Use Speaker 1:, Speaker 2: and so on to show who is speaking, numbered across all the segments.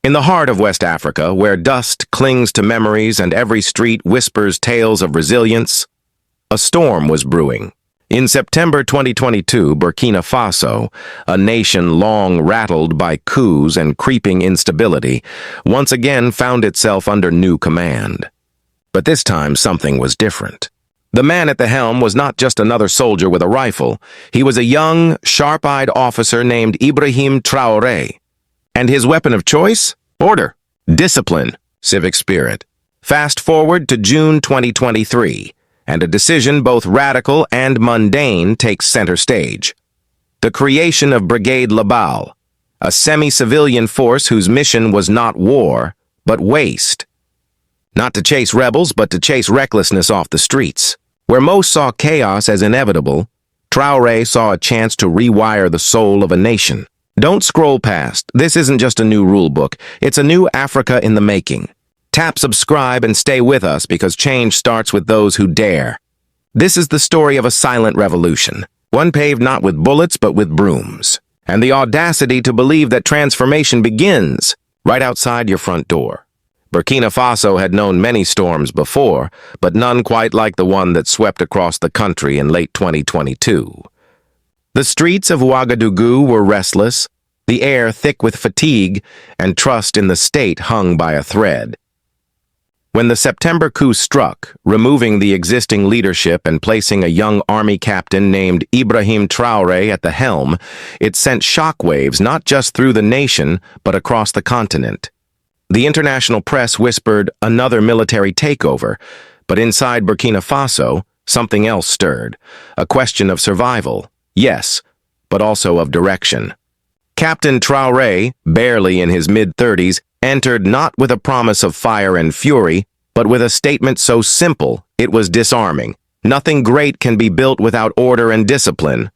Speaker 1: In the heart of West Africa, where dust clings to memories and every street whispers tales of resilience, a storm was brewing. In September 2022, Burkina Faso, a nation long rattled by coups and creeping instability, once again found itself under new command. But this time something was different. The man at the helm was not just another soldier with a rifle. He was a young, sharp-eyed officer named Ibrahim Traoré. And his weapon of choice? Order, discipline, civic spirit. Fast forward to June 2023, and a decision both radical and mundane takes center stage. The creation of Brigade Labal, a semi-civilian force whose mission was not war, but waste. Not to chase rebels, but to chase recklessness off the streets. Where most saw chaos as inevitable, Traoré saw a chance to rewire the soul of a nation. Don't scroll past. This isn't just a new rule book. It's a new Africa in the making. Tap subscribe and stay with us because change starts with those who dare. This is the story of a silent revolution, one paved not with bullets but with brooms, and the audacity to believe that transformation begins right outside your front door. Burkina Faso had known many storms before, but none quite like the one that swept across the country in late 2022. The streets of Ouagadougou were restless, the air thick with fatigue, and trust in the state hung by a thread. When the September coup struck, removing the existing leadership and placing a young army captain named Ibrahim Traoré at the helm, it sent shockwaves not just through the nation, but across the continent. The international press whispered another military takeover, but inside Burkina Faso, something else stirred, a question of survival. Yes, but also of direction. Captain Traoré, barely in his mid-30s, entered not with a promise of fire and fury, but with a statement so simple it was disarming. Nothing great can be built without order and discipline.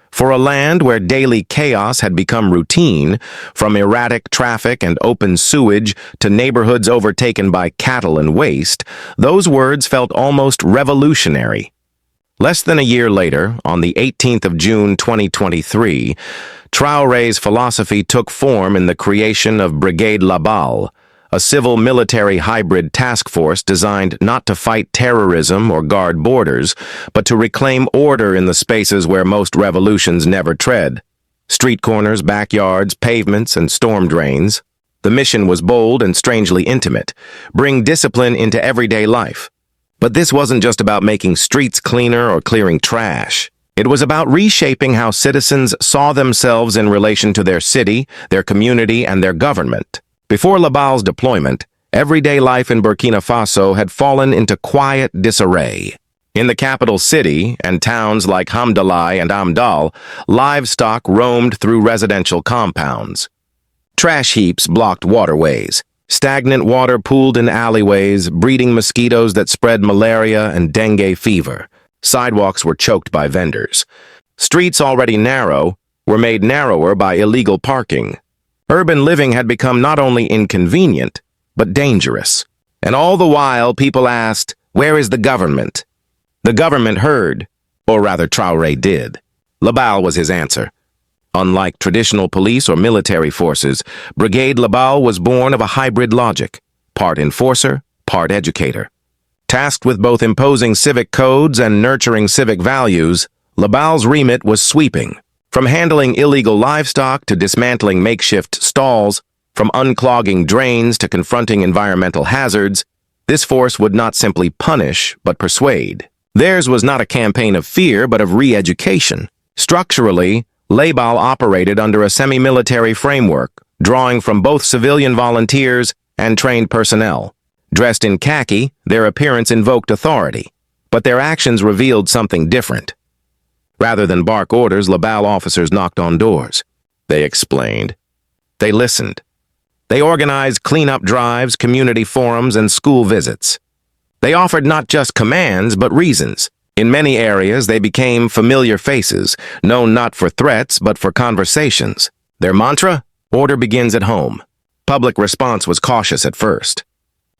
Speaker 1: For a land where daily chaos had become routine, from erratic traffic and open sewage to neighborhoods overtaken by cattle and waste, those words felt almost revolutionary. Less than a year later, on the 18th of June 2023, Traoré's philosophy took form in the creation of Brigade Labal, a civil-military hybrid task force designed not to fight terrorism or guard borders, but to reclaim order in the spaces where most revolutions never tread. Street corners, backyards, pavements, and storm drains. The mission was bold and strangely intimate: bring discipline into everyday life. But this wasn't just about making streets cleaner or clearing trash. It was about reshaping how citizens saw themselves in relation to their city, their community, and their government. Before Labal's deployment, everyday life in Burkina Faso had fallen into quiet disarray. In the capital city and towns like Hamdallah and Amdal, livestock roamed through residential compounds. Trash heaps blocked waterways. Stagnant water pooled in alleyways, breeding mosquitoes that spread malaria and dengue fever. Sidewalks were choked by vendors. Streets already narrow were made narrower by illegal parking. Urban living had become not only inconvenient, but dangerous. And all the while, people asked, where is the government? The government heard, or rather Traoré did. Labal was his answer. Unlike traditional police or military forces, Brigade Labal was born of a hybrid logic, part enforcer, part educator. Tasked with both imposing civic codes and nurturing civic values, Labal's remit was sweeping. From handling illegal livestock to dismantling makeshift stalls, from unclogging drains to confronting environmental hazards, this force would not simply punish, but persuade. Theirs was not a campaign of fear, but of re-education. Structurally, Labal operated under a semi-military framework, drawing from both civilian volunteers and trained personnel. Dressed in khaki, their appearance invoked authority, but their actions revealed something different. Rather than bark orders, Labal officers knocked on doors. They explained. They listened. They organized cleanup drives, community forums, and school visits. They offered not just commands, but reasons. In many areas, they became familiar faces, known not for threats, but for conversations. Their mantra? Order begins at home. Public response was cautious at first.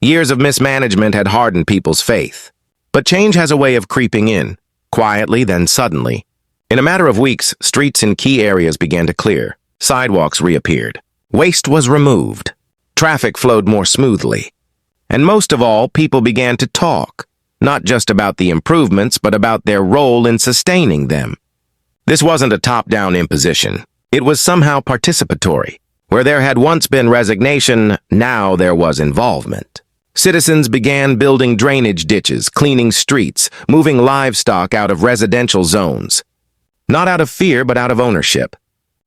Speaker 1: Years of mismanagement had hardened people's faith. But change has a way of creeping in, quietly, then suddenly. In a matter of weeks, streets in key areas began to clear. Sidewalks reappeared. Waste was removed. Traffic flowed more smoothly. And most of all, people began to talk, not just about the improvements, but about their role in sustaining them. This wasn't a top-down imposition. It was somehow participatory. Where there had once been resignation, now there was involvement. Citizens began building drainage ditches, cleaning streets, moving livestock out of residential zones. Not out of fear, but out of ownership.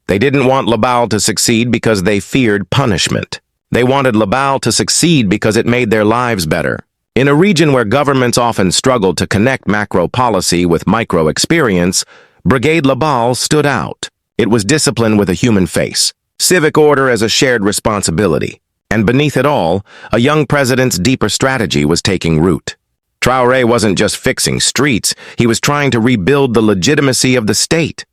Speaker 1: They didn't want Labal to succeed because they feared punishment. They wanted Labal to succeed because it made their lives better. In a region where governments often struggled to connect macro policy with micro experience, Brigade Labal stood out. It was discipline with a human face, civic order as a shared responsibility, and beneath it all, a young president's deeper strategy was taking root. Traoré wasn't just fixing streets, he was trying to rebuild the legitimacy of the state.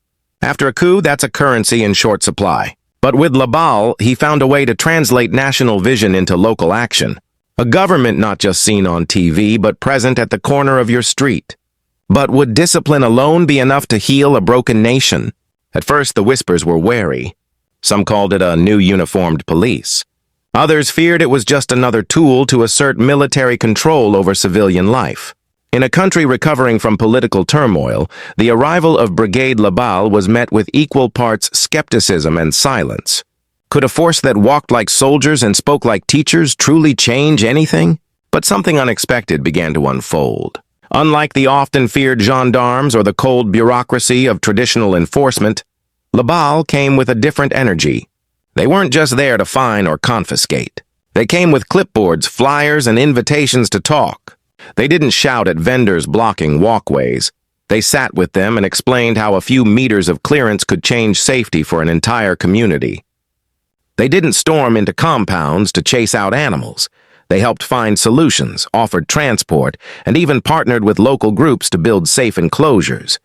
Speaker 1: After a coup, that's a currency in short supply. But with Labal, he found a way to translate national vision into local action. A government not just seen on TV, but present at the corner of your street. But would discipline alone be enough to heal a broken nation? At first, the whispers were wary. Some called it a new uniformed police. Others feared it was just another tool to assert military control over civilian life. In a country recovering from political turmoil, the arrival of Brigade Labal was met with equal parts skepticism and silence. Could a force that walked like soldiers and spoke like teachers truly change anything? But something unexpected began to unfold. Unlike the often feared gendarmes or the cold bureaucracy of traditional enforcement, Labal came with a different energy. They weren't just there to fine or confiscate. They came with clipboards, flyers, and invitations to talk. They didn't shout at vendors blocking walkways. They sat with them and explained how a few meters of clearance could change safety for an entire community. They didn't storm into compounds to chase out animals. They helped find solutions, offered transport, and even partnered with local groups to build safe enclosures.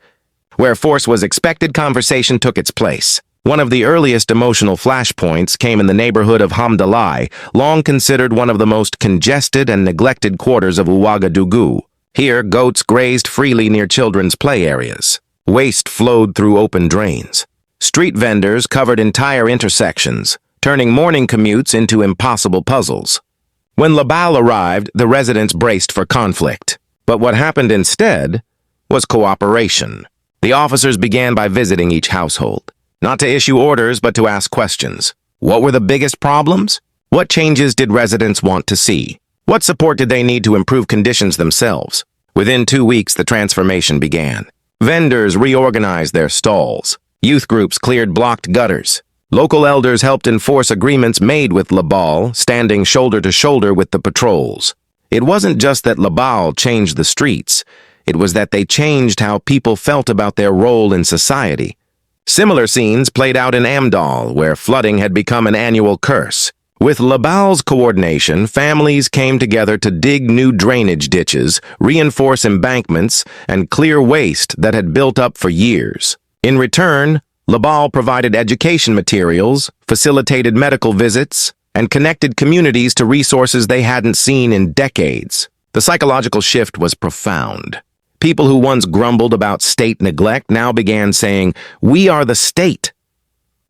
Speaker 1: Where force was expected, conversation took its place. One of the earliest emotional flashpoints came in the neighborhood of Hamdallah, long considered one of the most congested and neglected quarters of Ouagadougou. Here, goats grazed freely near children's play areas. Waste flowed through open drains. Street vendors covered entire intersections, turning morning commutes into impossible puzzles. When Labal arrived, the residents braced for conflict. But what happened instead was cooperation. The officers began by visiting each household. Not to issue orders, but to ask questions. What were the biggest problems? What changes did residents want to see? What support did they need to improve conditions themselves? Within 2 weeks, the transformation began. Vendors reorganized their stalls. Youth groups cleared blocked gutters. Local elders helped enforce agreements made with Labal, standing shoulder to shoulder with the patrols. It wasn't just that Labal changed the streets. It was that they changed how people felt about their role in society. Similar scenes played out in Amdal, where flooding had become an annual curse. With Labal's coordination, families came together to dig new drainage ditches, reinforce embankments, and clear waste that had built up for years. In return, Labal provided education materials, facilitated medical visits, and connected communities to resources they hadn't seen in decades. The psychological shift was profound. People who once grumbled about state neglect now began saying, "We are the state."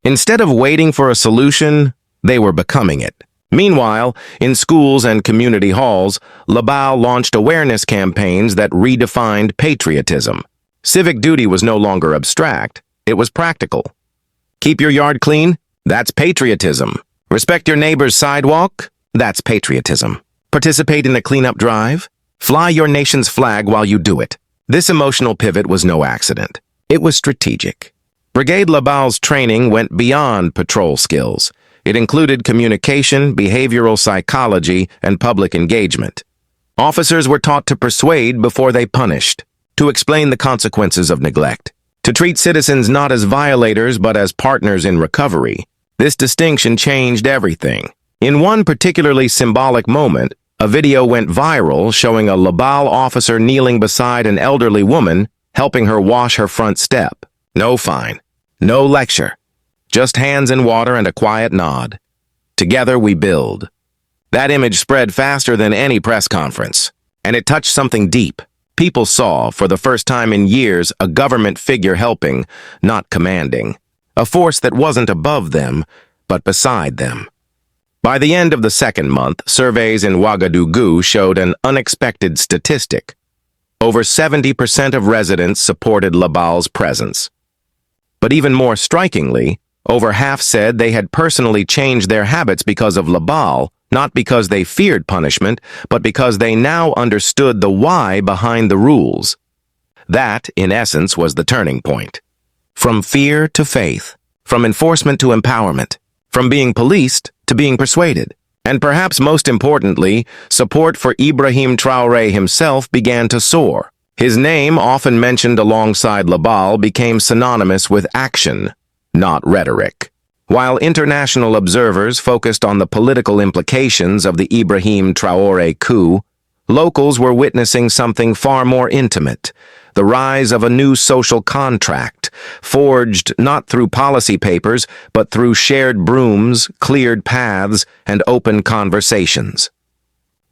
Speaker 1: Instead of waiting for a solution, they were becoming it. Meanwhile, in schools and community halls, Labal launched awareness campaigns that redefined patriotism. Civic duty was no longer abstract, it was practical. Keep your yard clean? That's patriotism. Respect your neighbor's sidewalk? That's patriotism. Participate in a cleanup drive? Fly your nation's flag while you do it. This emotional pivot was no accident. It was strategic. Brigade Labal's training went beyond patrol skills. It included communication, behavioral psychology, and public engagement. Officers were taught to persuade before they punished, to explain the consequences of neglect, to treat citizens not as violators but as partners in recovery. This distinction changed everything. In one particularly symbolic moment, a video went viral showing a Labal officer kneeling beside an elderly woman, helping her wash her front step. No fine, no lecture, just hands in water and a quiet nod. Together we build. That image spread faster than any press conference, and it touched something deep. People saw, for the first time in years, a government figure helping, not commanding. A force that wasn't above them, but beside them. By the end of the second month, surveys in Ouagadougou showed an unexpected statistic. Over 70% of residents supported Labal's presence. But even more strikingly, over half said they had personally changed their habits because of Labal, not because they feared punishment, but because they now understood the why behind the rules. That, in essence, was the turning point. From fear to faith, from enforcement to empowerment, from being policed to being persuaded. And perhaps most importantly, support for Ibrahim Traoré himself began to soar. His name, often mentioned alongside Labal, became synonymous with action, not rhetoric. While international observers focused on the political implications of the Ibrahim Traoré coup, locals were witnessing something far more intimate, the rise of a new social contract, forged not through policy papers, but through shared brooms, cleared paths, and open conversations.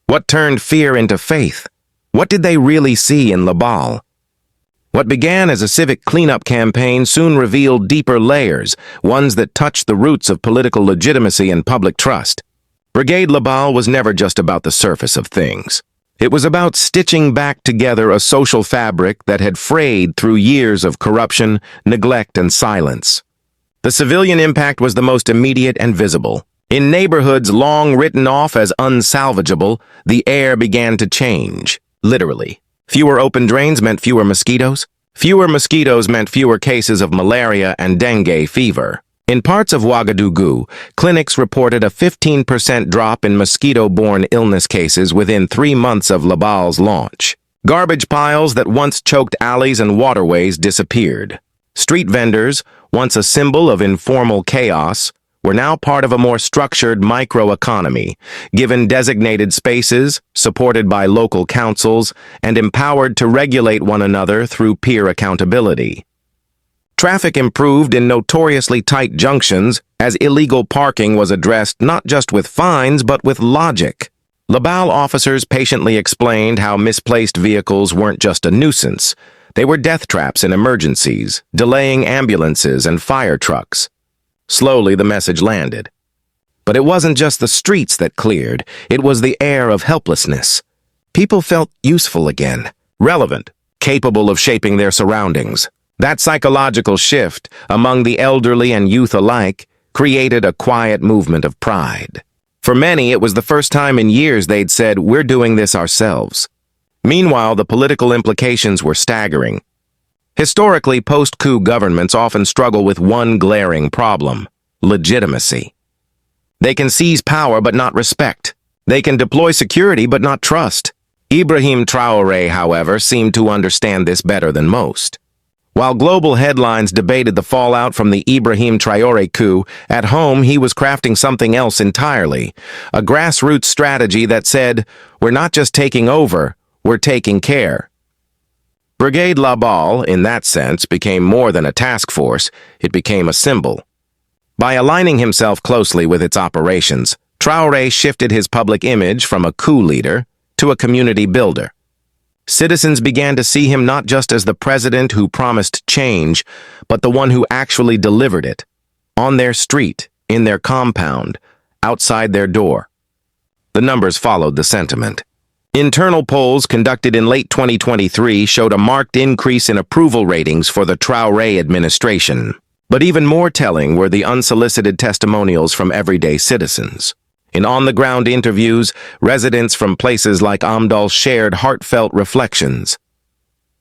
Speaker 1: What turned fear into faith? What did they really see in Labal? What began as a civic cleanup campaign soon revealed deeper layers, ones that touched the roots of political legitimacy and public trust. Brigade Labal was never just about the surface of things. It was about stitching back together a social fabric that had frayed through years of corruption, neglect, and silence. The civilian impact was the most immediate and visible. In neighborhoods long written off as unsalvageable, the air began to change, literally. Fewer open drains meant fewer mosquitoes. Fewer mosquitoes meant fewer cases of malaria and dengue fever. In parts of Ouagadougou, clinics reported a 15% drop in mosquito-borne illness cases within 3 months of Labal's launch. Garbage piles that once choked alleys and waterways disappeared. Street vendors, once a symbol of informal chaos, were now part of a more structured microeconomy, given designated spaces, supported by local councils, and empowered to regulate one another through peer accountability. Traffic improved in notoriously tight junctions as illegal parking was addressed not just with fines but with logic. Labal officers patiently explained how misplaced vehicles weren't just a nuisance. They were death traps in emergencies, delaying ambulances and fire trucks. Slowly, the message landed. But it wasn't just the streets that cleared, it was the air of helplessness. People felt useful again, relevant, capable of shaping their surroundings. That psychological shift, among the elderly and youth alike, created a quiet movement of pride. For many, it was the first time in years they'd said, "We're doing this ourselves." Meanwhile, the political implications were staggering. Historically, post-coup governments often struggle with one glaring problem: legitimacy. They can seize power but not respect. They can deploy security but not trust. Ibrahim Traoré, however, seemed to understand this better than most. While global headlines debated the fallout from the Ibrahim Traoré coup, at home he was crafting something else entirely, a grassroots strategy that said, "We're not just taking over, we're taking care." Brigade Labal, in that sense, became more than a task force, it became a symbol. By aligning himself closely with its operations, Traoré shifted his public image from a coup leader to a community builder. Citizens began to see him not just as the president who promised change, but the one who actually delivered it, on their street, in their compound, outside their door. The numbers followed the sentiment. Internal polls conducted in late 2023 showed a marked increase in approval ratings for the Traoré administration. But even more telling were the unsolicited testimonials from everyday citizens. In on-the-ground interviews, residents from places like Amdal shared heartfelt reflections.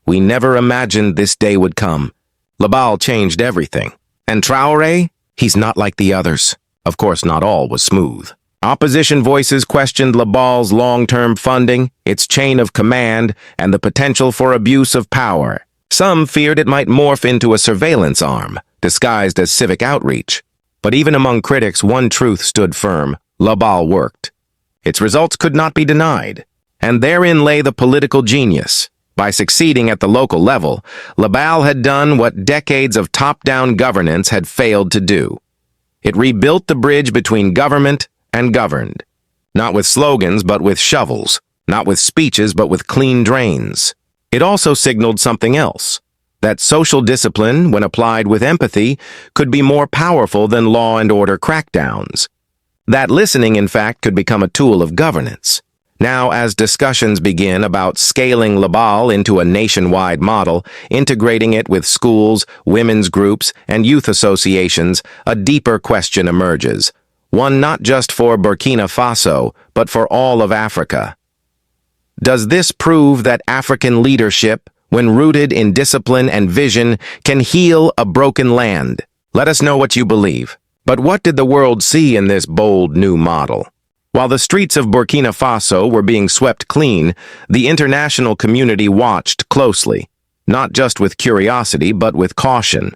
Speaker 1: "We never imagined this day would come. Labal changed everything. And Traoré? He's not like the others." Of course, not all was smooth. Opposition voices questioned Labal's long-term funding, its chain of command, and the potential for abuse of power. Some feared it might morph into a surveillance arm, disguised as civic outreach. But even among critics, one truth stood firm: Labal worked. Its results could not be denied. And therein lay the political genius. By succeeding at the local level, Labal had done what decades of top-down governance had failed to do. It rebuilt the bridge between government and governed. Not with slogans, but with shovels. Not with speeches, but with clean drains. It also signaled something else: that social discipline, when applied with empathy, could be more powerful than law and order crackdowns. That listening, in fact, could become a tool of governance. Now, as discussions begin about scaling Labal into a nationwide model, integrating it with schools, women's groups, and youth associations, a deeper question emerges. One not just for Burkina Faso, but for all of Africa. Does this prove that African leadership, when rooted in discipline and vision, can heal a broken land? Let us know what you believe. But what did the world see in this bold new model? While the streets of Burkina Faso were being swept clean, the international community watched closely, not just with curiosity, but with caution.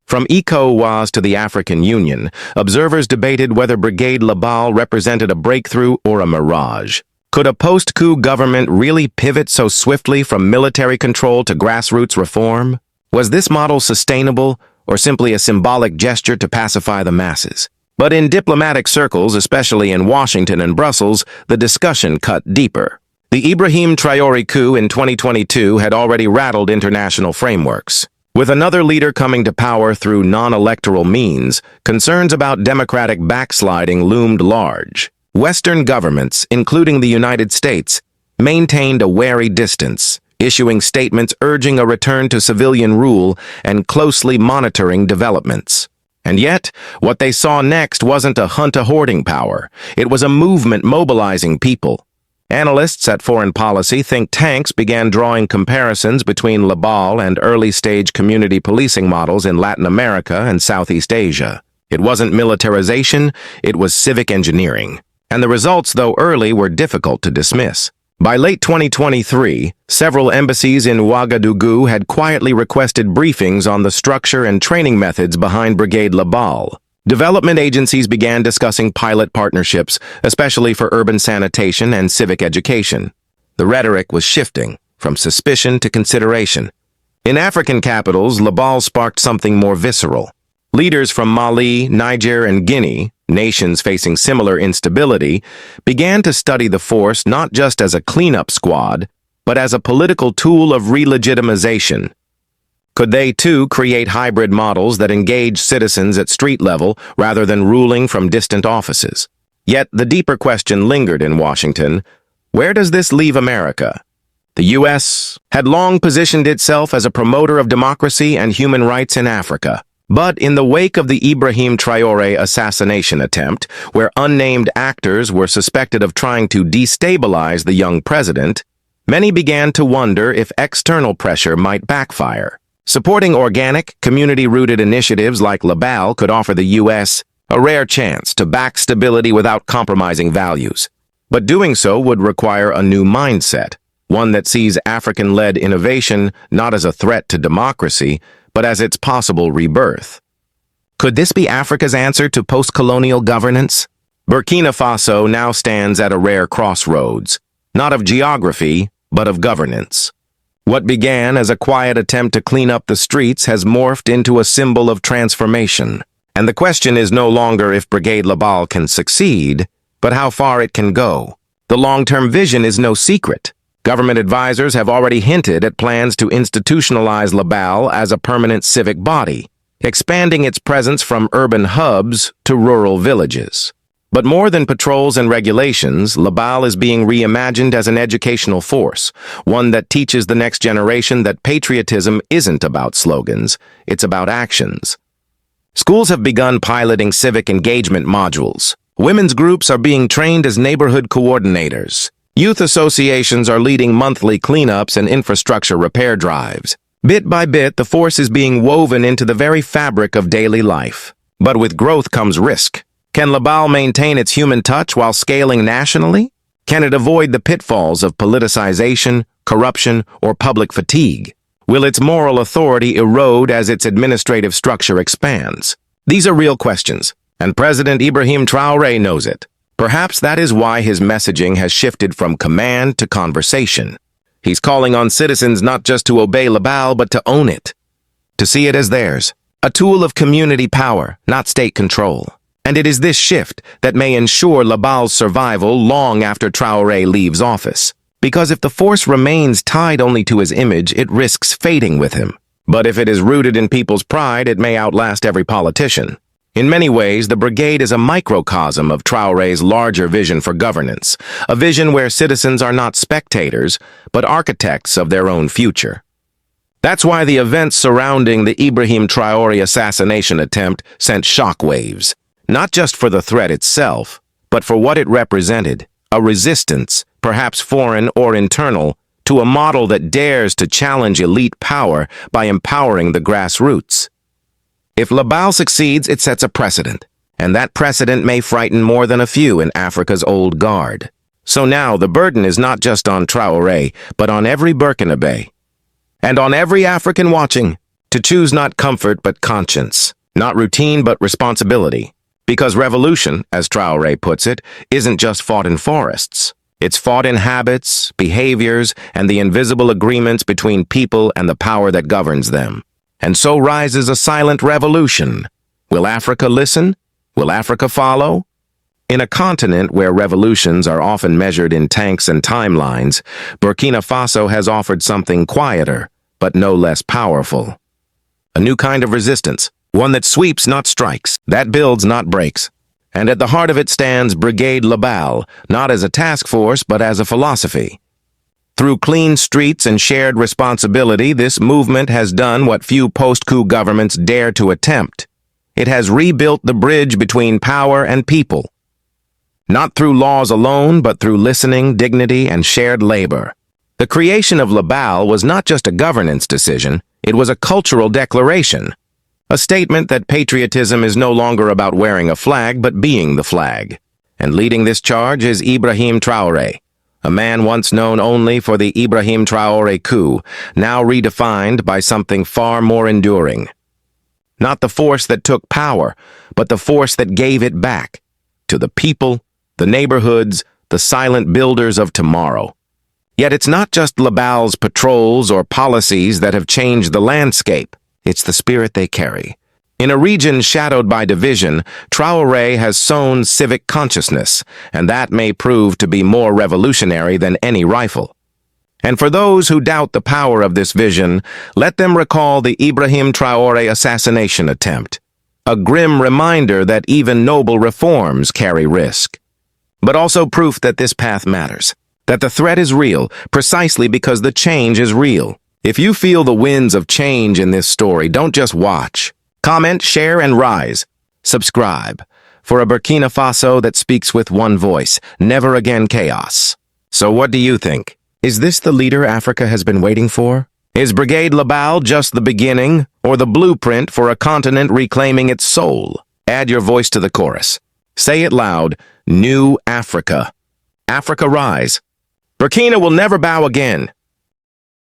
Speaker 1: From ECOWAS to the African Union, observers debated whether Brigade Labal represented a breakthrough or a mirage. Could a post-coup government really pivot so swiftly from military control to grassroots reform? Was this model sustainable, or simply a symbolic gesture to pacify the masses? But in diplomatic circles, especially in Washington and Brussels, the discussion cut deeper. The Ibrahim Traoré coup in 2022 had already rattled international frameworks. With another leader coming to power through non-electoral means, concerns about democratic backsliding loomed large. Western governments, including the United States, maintained a wary distance, issuing statements urging a return to civilian rule and closely monitoring developments. And yet, what they saw next wasn't a hunt of hoarding power. It was a movement mobilizing people. Analysts at foreign policy think tanks began drawing comparisons between Labal and early-stage community policing models in Latin America and Southeast Asia. It wasn't militarization, it was civic engineering. And the results, though early, were difficult to dismiss. By late 2023, several embassies in Ouagadougou had quietly requested briefings on the structure and training methods behind Brigade Labal. Development agencies began discussing pilot partnerships, especially for urban sanitation and civic education. The rhetoric was shifting, from suspicion to consideration. In African capitals, Labal sparked something more visceral. Leaders from Mali, Niger, and Guinea, nations facing similar instability, began to study the force not just as a cleanup squad, but as a political tool of re-legitimization. Could they, too, create hybrid models that engage citizens at street level rather than ruling from distant offices? Yet the deeper question lingered in Washington: where does this leave America? The U.S. had long positioned itself as a promoter of democracy and human rights in Africa. But in the wake of the Ibrahim Traoré assassination attempt, where unnamed actors were suspected of trying to destabilize the young president, many began to wonder if external pressure might backfire. Supporting organic, community-rooted initiatives like Labal could offer the U.S. a rare chance to back stability without compromising values. But doing so would require a new mindset, one that sees African-led innovation not as a threat to democracy, but as its possible rebirth. Could this be Africa's answer to post-colonial governance? Burkina Faso now stands at a rare crossroads, not of geography, but of governance. What began as a quiet attempt to clean up the streets has morphed into a symbol of transformation. And the question is no longer if Brigade Labal can succeed, but how far it can go. The long-term vision is no secret. Government advisors have already hinted at plans to institutionalize Labal as a permanent civic body, expanding its presence from urban hubs to rural villages. But more than patrols and regulations, Labal is being reimagined as an educational force, one that teaches the next generation that patriotism isn't about slogans, it's about actions. Schools have begun piloting civic engagement modules. Women's groups are being trained as neighborhood coordinators. Youth associations are leading monthly cleanups and infrastructure repair drives. Bit by bit, the force is being woven into the very fabric of daily life. But with growth comes risk. Can Labal maintain its human touch while scaling nationally? Can it avoid the pitfalls of politicization, corruption, or public fatigue? Will its moral authority erode as its administrative structure expands? These are real questions, and President Ibrahim Traoré knows it. Perhaps that is why his messaging has shifted from command to conversation. He's calling on citizens not just to obey Labal, but to own it, to see it as theirs, a tool of community power, not state control. And it is this shift that may ensure Labal's survival long after Traoré leaves office. Because if the force remains tied only to his image, it risks fading with him. But if it is rooted in people's pride, it may outlast every politician. In many ways, the brigade is a microcosm of Traoré's larger vision for governance, a vision where citizens are not spectators, but architects of their own future. That's why the events surrounding the Ibrahim Traoré assassination attempt sent shockwaves, not just for the threat itself, but for what it represented, a resistance, perhaps foreign or internal, to a model that dares to challenge elite power by empowering the grassroots. If Labal succeeds, it sets a precedent, and that precedent may frighten more than a few in Africa's old guard. So now the burden is not just on Traoré, but on every Burkina Faso, and on every African watching, to choose not comfort but conscience, not routine but responsibility. Because revolution, as Traoré puts it, isn't just fought in forests. It's fought in habits, behaviors, and the invisible agreements between people and the power that governs them. And so rises a silent revolution. Will Africa listen? Will Africa follow? In a continent where revolutions are often measured in tanks and timelines, Burkina Faso has offered something quieter, but no less powerful. A new kind of resistance, one that sweeps, not strikes, that builds, not breaks. And at the heart of it stands Brigade Labal, not as a task force, but as a philosophy. Through clean streets and shared responsibility, this movement has done what few post-coup governments dare to attempt. It has rebuilt the bridge between power and people. Not through laws alone, but through listening, dignity, and shared labor. The creation of Labal was not just a governance decision, it was a cultural declaration. A statement that patriotism is no longer about wearing a flag, but being the flag. And leading this charge is Ibrahim Traoré, a man once known only for the Ibrahim Traoré coup, now redefined by something far more enduring. Not the force that took power, but the force that gave it back. To the people, the neighborhoods, the silent builders of tomorrow. Yet it's not just Labal's patrols or policies that have changed the landscape. It's the spirit they carry. In a region shadowed by division, Traoré has sown civic consciousness, and that may prove to be more revolutionary than any rifle. And for those who doubt the power of this vision, let them recall the Ibrahim Traoré assassination attempt, a grim reminder that even noble reforms carry risk. But also proof that this path matters, that the threat is real, precisely because the change is real. If you feel the winds of change in this story, don't just watch. Comment, share, and rise. Subscribe for a Burkina Faso that speaks with one voice, never again chaos. So what do you think? Is this the leader Africa has been waiting for? Is Brigade Labal just the beginning, or the blueprint for a continent reclaiming its soul? Add your voice to the chorus. Say it loud, New Africa. Africa rise. Burkina will never bow again.